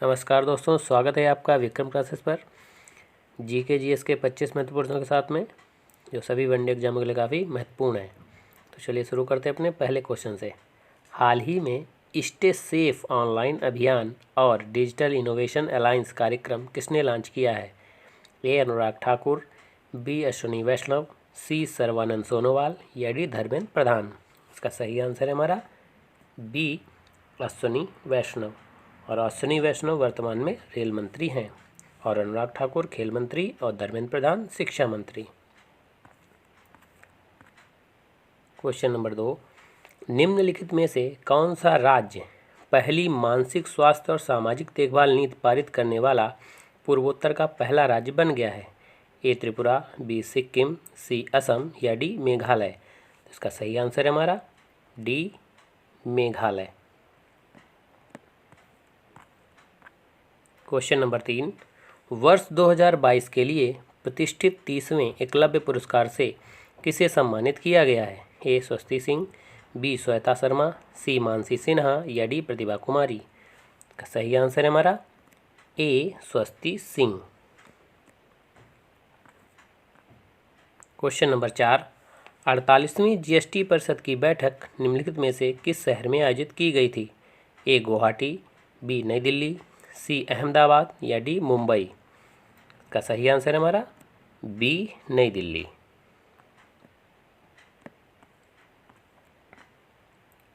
नमस्कार दोस्तों, स्वागत है आपका विक्रम क्लासेस पर। जीके जीएस के 25 महत्वपूर्ण प्रश्नों के साथ में, जो सभी वनडे एग्जामों के लिए काफ़ी महत्वपूर्ण है। तो चलिए शुरू करते हैं अपने पहले क्वेश्चन से। हाल ही में स्टे सेफ ऑनलाइन अभियान और डिजिटल इनोवेशन अलायंस कार्यक्रम किसने लॉन्च किया है? ए अनुराग ठाकुर, बी अश्विनी वैष्णव, सी सर्बानंद सोनोवाल या डी धर्मेंद्र प्रधान। इसका सही आंसर है हमारा बी अश्विनी वैष्णव। और अश्विनी वैष्णव वर्तमान में रेल मंत्री हैं और अनुराग ठाकुर खेल मंत्री और धर्मेंद्र प्रधान शिक्षा मंत्री। क्वेश्चन नंबर 2, निम्नलिखित में से कौन सा राज्य पहली मानसिक स्वास्थ्य और सामाजिक देखभाल नीति पारित करने वाला पूर्वोत्तर का पहला राज्य बन गया है? ए त्रिपुरा, बी सिक्किम, सी असम या डी मेघालय। इसका सही आंसर है हमारा डी मेघालय। क्वेश्चन नंबर 3, वर्ष 2022 के लिए प्रतिष्ठित 30वें एकलव्य पुरस्कार से किसे सम्मानित किया गया है? ए स्वस्ति सिंह, बी श्वेता शर्मा, सी मानसी सिन्हा या डी प्रतिभा कुमारी। का सही आंसर है हमारा ए स्वस्ति सिंह। क्वेश्चन नंबर 4, 48वीं जीएसटी परिषद की बैठक निम्नलिखित में से किस शहर में आयोजित की गई थी? ए गुवाहाटी, बी नई दिल्ली, सी अहमदाबाद या डी मुंबई। का सही आंसर है हमारा बी नई दिल्ली।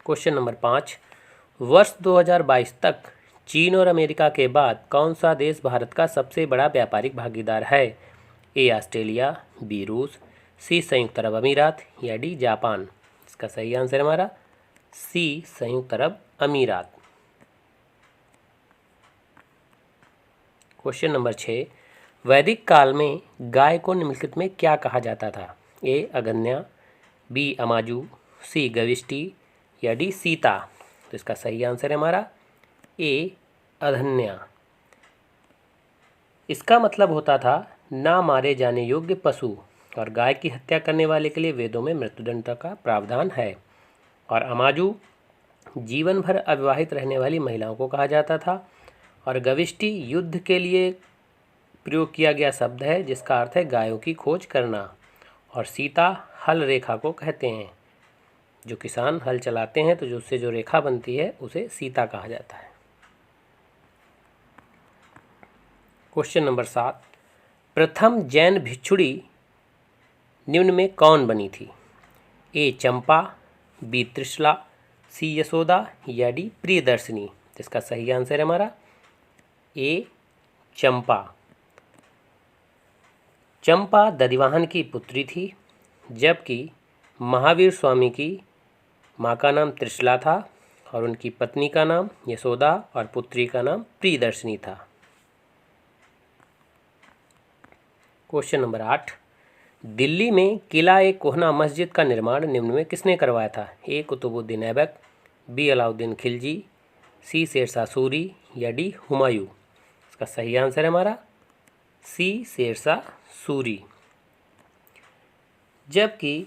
क्वेश्चन नंबर 5, वर्ष 2022 तक चीन और अमेरिका के बाद कौन सा देश भारत का सबसे बड़ा व्यापारिक भागीदार है? ए ऑस्ट्रेलिया, बी रूस, सी संयुक्त अरब अमीरात या डी जापान। इसका सही आंसर है हमारा सी संयुक्त अरब अमीरात। क्वेश्चन नंबर 6, वैदिक काल में गाय को निम्नलिखित में क्या कहा जाता था? ए अगन्या, बी अमाजू, सी गविष्टि या डी सीता। तो इसका सही आंसर है हमारा ए अधन्या। इसका मतलब होता था ना मारे जाने योग्य पशु, और गाय की हत्या करने वाले के लिए वेदों में मृत्युदंड का प्रावधान है। और अमाजू जीवन भर अविवाहित रहने वाली महिलाओं को कहा जाता था। और गविष्टि युद्ध के लिए प्रयोग किया गया शब्द है, जिसका अर्थ है गायों की खोज करना। और सीता हल रेखा को कहते हैं। जो किसान हल चलाते हैं तो उससे जो रेखा बनती है उसे सीता कहा जाता है। क्वेश्चन नंबर 7, प्रथम जैन भिक्षुणी निम्न में कौन बनी थी? ए चंपा, बी त्रिशला, सी यशोदा या डी प्रियदर्शिनी। इसका सही आंसर है हमारा ए चंपा। चंपा दधिवाहन की पुत्री थी, जबकि महावीर स्वामी की माँ का नाम त्रिशला था और उनकी पत्नी का नाम यशोदा और पुत्री का नाम प्रियदर्शिनी था। क्वेश्चन नंबर 8, दिल्ली में किला ए कोहना मस्जिद का निर्माण निम्न में किसने करवाया था? ए कुतुबुद्दीन ऐबक, बी अलाउद्दीन खिलजी, सी शेरशाह सूरी या डी हुमायूं। इसका सही आंसर है हमारा सी शेरशाह सूरी। जबकि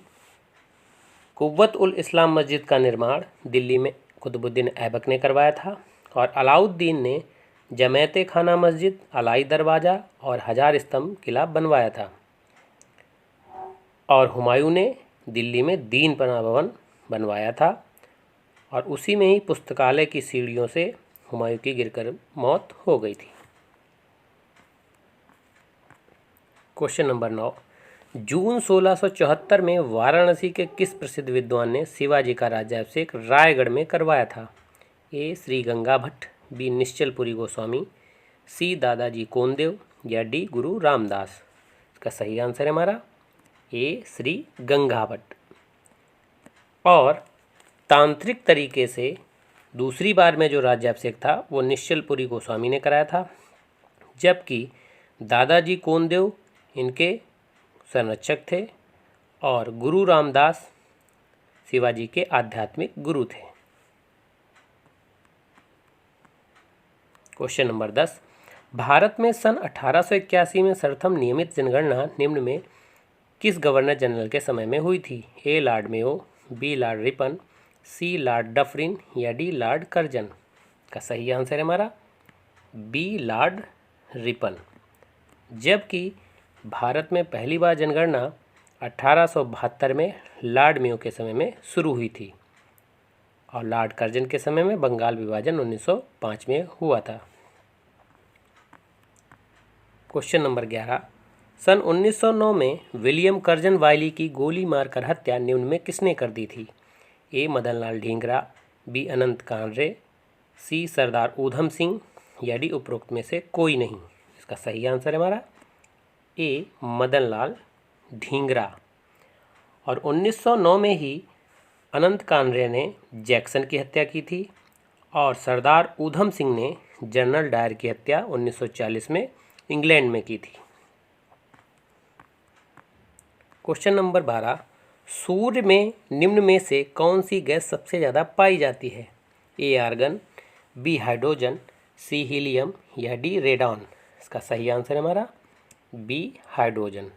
कुव्वत उल इस्लाम मस्जिद का निर्माण दिल्ली में कुतुबुद्दीन ऐबक ने करवाया था और अलाउद्दीन ने जमेत खाना मस्जिद, अलाई दरवाज़ा और हजार स्तंभ किला बनवाया था। और हुमायूं ने दिल्ली में दीन पनाह भवन बनवाया था और उसी में ही पुस्तकालय की सीढ़ियों से हुमायूं की गिरकर मौत हो गई थी। क्वेश्चन नंबर 9, जून 1674 में वाराणसी के किस प्रसिद्ध विद्वान ने शिवाजी का राज्याभिषेक रायगढ़ में करवाया था? ए श्री गंगा भट्ट, बी निश्चलपुरी गोस्वामी, सी दादाजी कोंडदेव या डी गुरु रामदास। इसका सही आंसर है हमारा ए श्री गंगा भट्ट। और तांत्रिक तरीके से दूसरी बार में जो राज्याभिषेक था वो निश्चलपुरी गोस्वामी ने कराया था, जबकि दादाजी कोंडदेव इनके संरक्षक थे और गुरु रामदास शिवाजी के आध्यात्मिक गुरु थे। क्वेश्चन नंबर 10, भारत में सन 1881 में सर्वप्रथम नियमित जनगणना निम्न में किस गवर्नर जनरल के समय में हुई थी? A Lord Mayo, B Lord Ripon, C Lord Dufferin या डी लॉर्ड कर्जन। का सही आंसर है हमारा बी लॉर्ड रिपन। जबकि भारत में पहली बार जनगणना 1872 में लॉर्ड मेयो के समय में शुरू हुई थी और लॉर्ड कर्जन के समय में बंगाल विभाजन 1905 में हुआ था। क्वेश्चन नंबर 11, सन 1909 में विलियम कर्जन वायली की गोली मारकर हत्या निम्न में किसने कर दी थी? ए मदनलाल ढींगरा, बी अनंत कांरे, सी सरदार ऊधम सिंह या डी उपरोक्त में से कोई नहीं। इसका सही आंसर है हमारा ए मदनलाल ढींगरा। और 1909 में ही अनंत कांरे ने जैक्सन की हत्या की थी और सरदार ऊधम सिंह ने जनरल डायर की हत्या 1940 में इंग्लैंड में की थी। क्वेश्चन नंबर 12, सूर्य में निम्न में से कौन सी गैस सबसे ज़्यादा पाई जाती है? ए आर्गन, बी हाइड्रोजन, सी हीलियम या डी रेडॉन। इसका सही आंसर है हमारा बी हाइड्रोजन।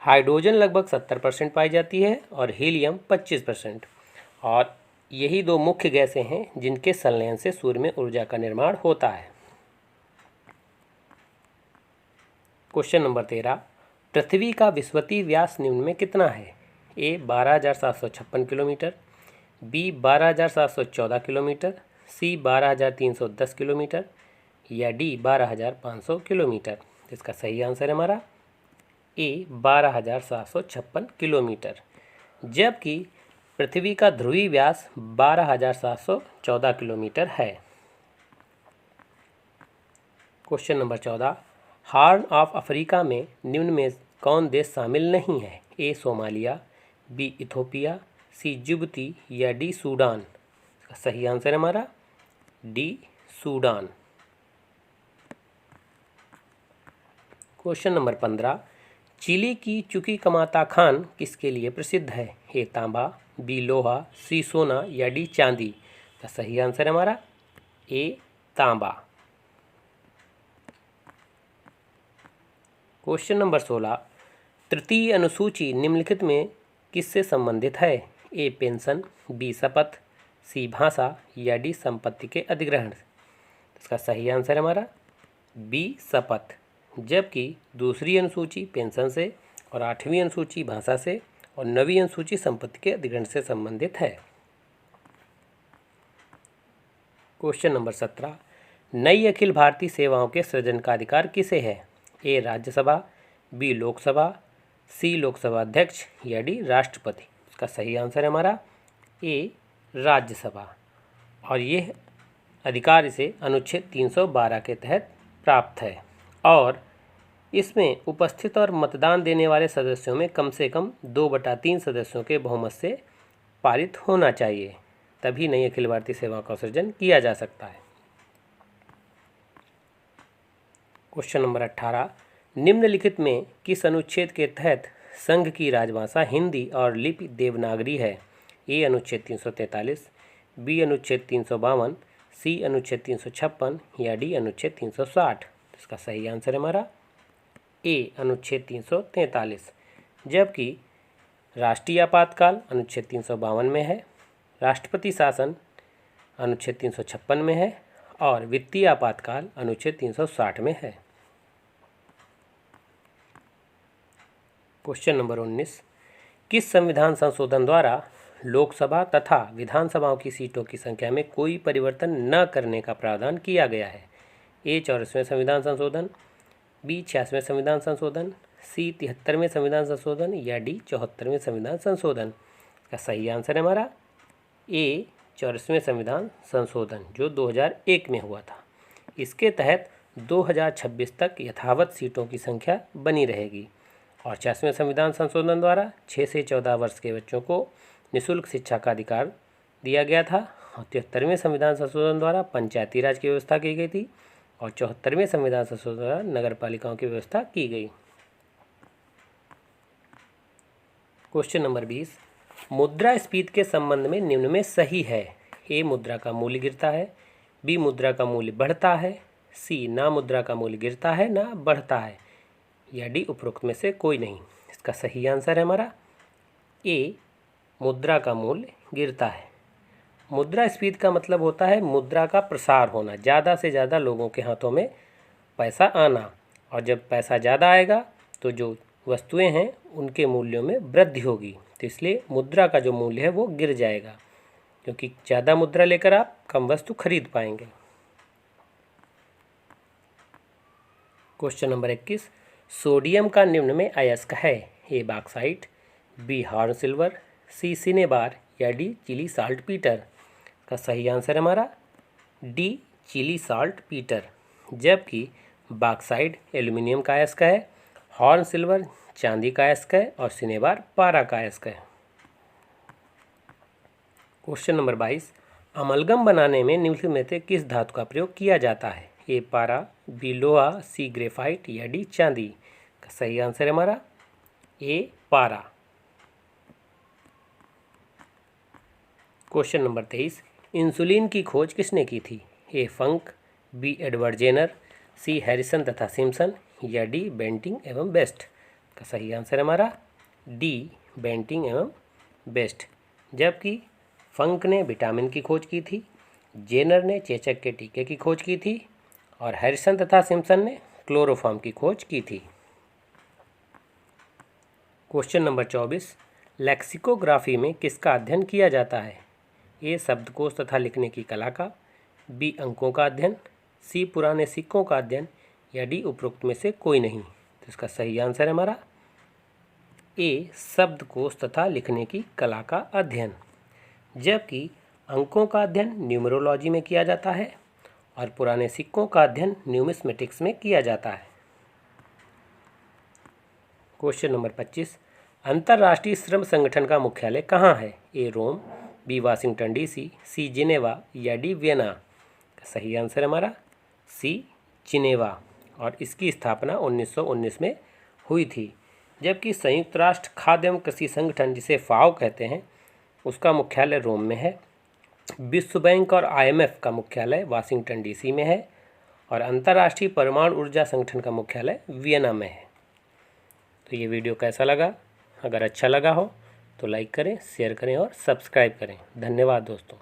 हाइड्रोजन लगभग 70% पाई जाती है और हीलियम 25%। और यही दो मुख्य गैसें हैं जिनके संलयन से सूर्य में ऊर्जा का निर्माण होता है। क्वेश्चन नंबर 13, पृथ्वी का विषुवतीय व्यास निम्न में कितना है? ए 12,756 किलोमीटर, बी 12,714 किलोमीटर, सी 12,310 किलोमीटर या डी 12,500 किलोमीटर। इसका सही आंसर है हमारा ए 12,756 किलोमीटर। जबकि पृथ्वी का ध्रुवीय व्यास 12,714 किलोमीटर है। Question number 14, horn of Africa में निम्न में कौन देश शामिल नहीं है? A Somalia, B Ethiopia, C Djibouti या डी सूडान। इसका सही आंसर है हमारा D Sudan. Question number 15, Chile की चुकी कमाता खान किसके लिए प्रसिद्ध है? ए तांबा, बी लोहा, सी सोना या डी चांदी। का सही आंसर है हमारा ए तांबा। क्वेश्चन नंबर 16, तृतीय अनुसूची निम्नलिखित में किससे संबंधित है? ए पेंशन, बी शपथ, सी भाषा या डी संपत्ति के अधिग्रहण। इसका सही आंसर है हमारा बी शपथ। जबकि दूसरी अनुसूची पेंशन से और 8वीं अनुसूची भाषा से और 9वीं अनुसूची संपत्ति के अधिग्रहण से संबंधित है। क्वेश्चन नंबर 17, नई अखिल भारतीय सेवाओं के सृजन का अधिकार किसे है? ए राज्यसभा, बी लोकसभा, सी लोकसभा अध्यक्ष या डी राष्ट्रपति। इसका सही आंसर है हमारा ए राज्यसभा। और यह अधिकार इसे अनुच्छेद 312 के तहत प्राप्त है और इसमें उपस्थित और मतदान देने वाले सदस्यों में कम से कम 2/3 सदस्यों के बहुमत से पारित होना चाहिए, तभी नई अखिल भारतीय सेवा का सृजन किया जा सकता है। क्वेश्चन नंबर 18, निम्नलिखित में किस अनुच्छेद के तहत संघ की राजभाषा हिंदी और लिपि देवनागरी है? ए अनुच्छेद 343, बी अनुच्छेद 352, सी अनुच्छेद 356 या डी अनुच्छेद 360। इसका सही आंसर है हमारा ए अनुच्छेद 343। जबकि राष्ट्रीय आपातकाल अनुच्छेद 352 में है, राष्ट्रपति शासन अनुच्छेद 356 में है और वित्तीय आपातकाल अनुच्छेद 360 में है। क्वेश्चन नंबर 19, किस संविधान संशोधन द्वारा लोकसभा तथा विधानसभाओं की सीटों की संख्या में कोई परिवर्तन न करने का प्रावधान किया गया है? ए 44वें संविधान संशोधन, बी 86वें संविधान संशोधन, सी 73वें संविधान संशोधन या डी 74वें संविधान संशोधन। का सही आंसर है हमारा ए 44वें संविधान संशोधन जो 2001 में हुआ था। इसके तहत 2026 तक यथावत सीटों की संख्या बनी रहेगी और 86वें संविधान संशोधन द्वारा 6 से 14 वर्ष के बच्चों को निःशुल्क शिक्षा का अधिकार दिया गया था और 73वें संविधान संशोधन द्वारा पंचायती राज की व्यवस्था की गई थी और 74वें संविधान संशोधन द्वारा नगर पालिकाओं की व्यवस्था की गई। क्वेश्चन नंबर 20, मुद्रास्फीति के संबंध में निम्न में सही है? ए मुद्रा का मूल्य गिरता है, बी मुद्रा का मूल्य बढ़ता है, सी ना मुद्रा का मूल्य गिरता है ना बढ़ता है या डी उपरोक्त में से कोई नहीं। इसका सही आंसर है हमारा ए मुद्रा का मूल्य गिरता है। मुद्रास्फीति का मतलब होता है मुद्रा का प्रसार होना, ज़्यादा से ज़्यादा लोगों के हाथों में पैसा आना, और जब पैसा ज़्यादा आएगा तो जो वस्तुएं हैं उनके मूल्यों में वृद्धि होगी। तो इसलिए मुद्रा का जो मूल्य है वो गिर जाएगा, क्योंकि ज़्यादा मुद्रा लेकर आप कम वस्तु खरीद पाएंगे। क्वेश्चन नंबर 21, सोडियम का निम्न में अयस्क है? ए बॉक्साइट, बी हॉर्न सिल्वर, सी सिनेबार या डी चिली साल्ट पीटर। का सही आंसर है हमारा डी चिली साल्ट पीटर। जबकि बॉक्साइट एल्युमिनियम का अयस्क है, हॉर्न सिल्वर चांदी का अयस्क है और सिनेबार पारा का अयस्क है। क्वेश्चन नंबर 22, अमलगम बनाने में निम्नलिखित में से किस धातु का प्रयोग किया जाता है? ए पारा, बी लोहा, सी ग्रेफाइट या डी चांदी। का सही आंसर है हमारा ए पारा। क्वेश्चन नंबर 23, इंसुलिन की खोज किसने की थी? ए फंक, बी एडवर्ड जेनर, सी हैरिसन तथा सिम्पसन या डी बेंटिंग एवं बेस्ट। का सही आंसर है हमारा डी बेंटिंग एवं बेस्ट। जबकि फंक ने विटामिन की खोज की थी, जेनर ने चेचक के टीके की खोज की थी और हैरिसन तथा सिम्पसन ने क्लोरोफॉर्म की खोज की थी। क्वेश्चन नंबर 24, लेक्सिकोग्राफी में किसका अध्ययन किया जाता है? ए शब्दकोश तथा लिखने की कला का, बी अंकों का अध्ययन, सी पुराने सिक्कों का अध्ययन या डी उपरोक्त में से कोई नहीं। तो इसका सही आंसर है हमारा ए शब्दकोश तथा लिखने की कला का अध्ययन। जबकि अंकों का अध्ययन न्यूमरोलॉजी में किया जाता है और पुराने सिक्कों का अध्ययन न्यूमिस्मेटिक्स में किया जाता है। क्वेश्चन नंबर 25, अंतर्राष्ट्रीय श्रम संगठन का मुख्यालय कहाँ है? A Rome, B Washington DC, C Geneva या डी वियना। सही आंसर है हमारा सी जिनेवा, और इसकी स्थापना 1919 में हुई थी। जबकि संयुक्त राष्ट्र खाद्य एवं कृषि संगठन, जिसे फाओ कहते हैं, उसका मुख्यालय रोम में है। विश्व बैंक और IMF का मुख्यालय वाशिंगटन डीसी में है और अंतर्राष्ट्रीय परमाणु ऊर्जा संगठन का मुख्यालय वियना में है। तो ये वीडियो कैसा लगा? अगर अच्छा लगा हो तो लाइक करें, शेयर करें और सब्सक्राइब करें। धन्यवाद दोस्तों।